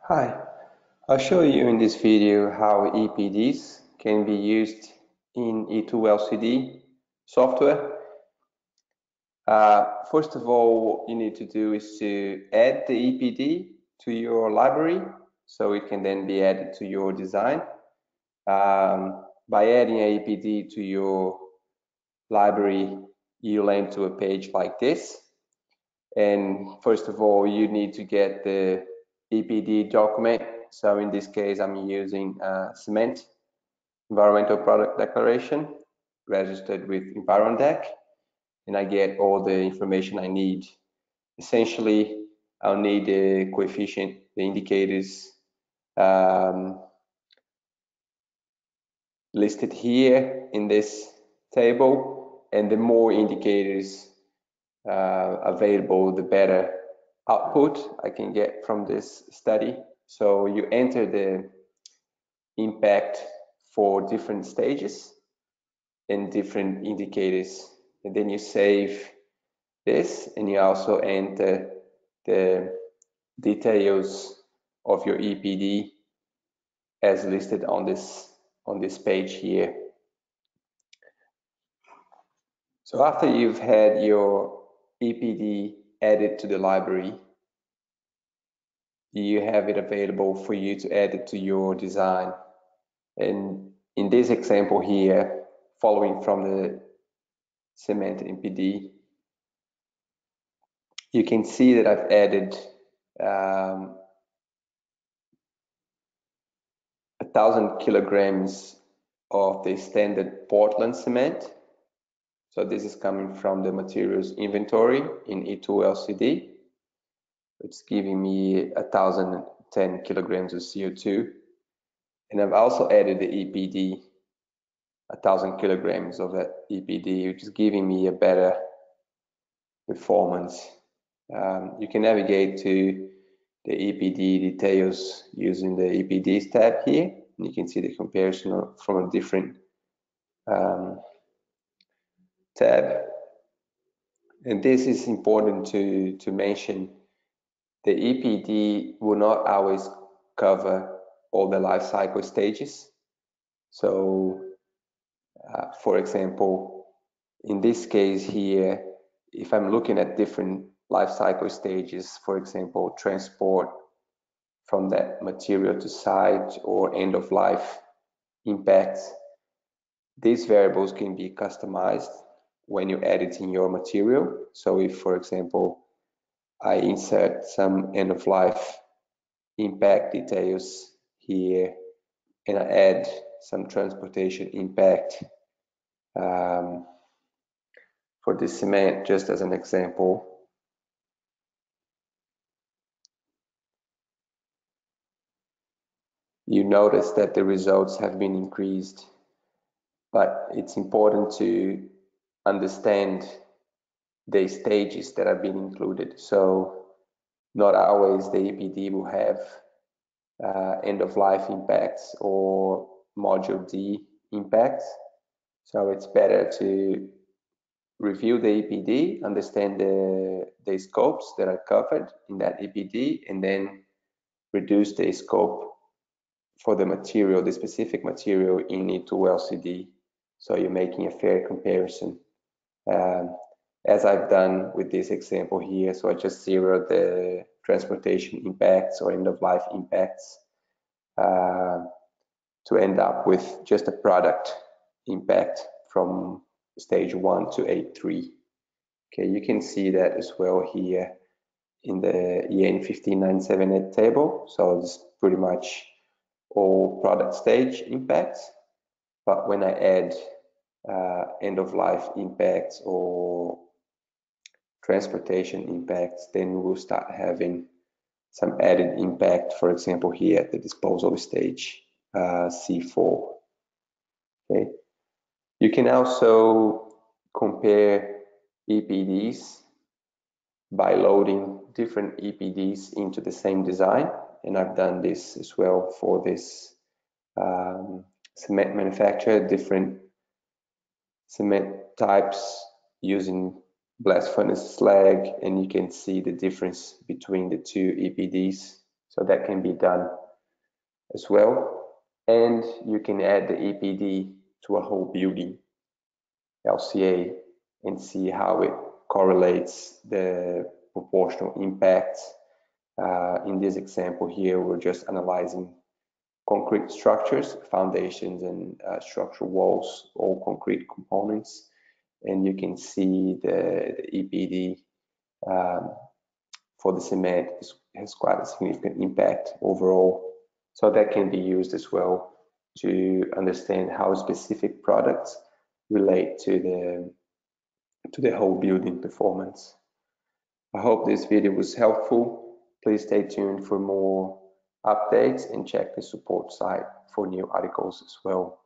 Hi, I'll show you in this video how EPDs can be used in eTool LCD software. First of all, you need to do is to add the EPD to your library so it can then be added to your design. By adding an EPD to your library, you'll end to a page like this. And first of all, you need to get the EPD document. So in this case, I'm using Cement Environmental Product Declaration, registered with EnvironDec, and I get all the information I need. Essentially, I'll need the coefficient, the indicators listed here in this table, and the more indicators available, the better output I can get from this study. So you enter the impact for different stages and different indicators, and then you save this, and you also enter the details of your EPD as listed on this page here. So after you've had your EPD added to the library, you have it available for you to add it to your design. And in this example here, following from the Cement EPD, you can see that I've added 1,000 kilograms of the standard Portland cement. So this is coming from the materials inventory in eTool LCD. It's giving me 1,010 kilograms of CO2. And I've also added the EPD, 1,000 kilograms of that EPD, which is giving me a better performance. You can navigate to the EPD details using the EPDs tab here, and you can see the comparison from a different tab. And this is important to mention. The EPD will not always cover all the life cycle stages. So, for example, in this case here, if I'm looking at different life cycle stages, for example, transport from that material to site or end of life impacts, these variables can be customized when you're editing your material. So if, for example, I insert some end of life impact details here, and I add some transportation impact for the cement, just as an example. You notice that the results have been increased, but it's important to understand the stages that have been included. So not always the EPD will have end of life impacts or module D impacts. So it's better to review the EPD, understand the scopes that are covered in that EPD, and then reduce the scope for the material, the specific material in eTool LCD. So you're making a fair comparison. As I've done with this example here, so I just zeroed the transportation impacts or end of life impacts to end up with just a product impact from stage 1 to A3. Okay, you can see that as well here in the EN 15978 table. So it's pretty much all product stage impacts. But when I add end of life impacts or transportation impacts, then we'll start having some added impact, for example, here at the disposal stage C4. Okay. You can also compare EPDs by loading different EPDs into the same design, and I've done this as well for this cement manufacturer, different cement types using blast furnace slag, and you can see the difference between the two EPDs. So that can be done as well. And you can add the EPD to a whole building LCA and see how it correlates the proportional impact. In this example here, we're just analyzing concrete structures, foundations and structural walls, all concrete components. And you can see the EPD for the cement has quite a significant impact overall. So that can be used as well to understand how specific products relate to the whole building performance. I hope this video was helpful. Please stay tuned for more updates and check the support site for new articles as well.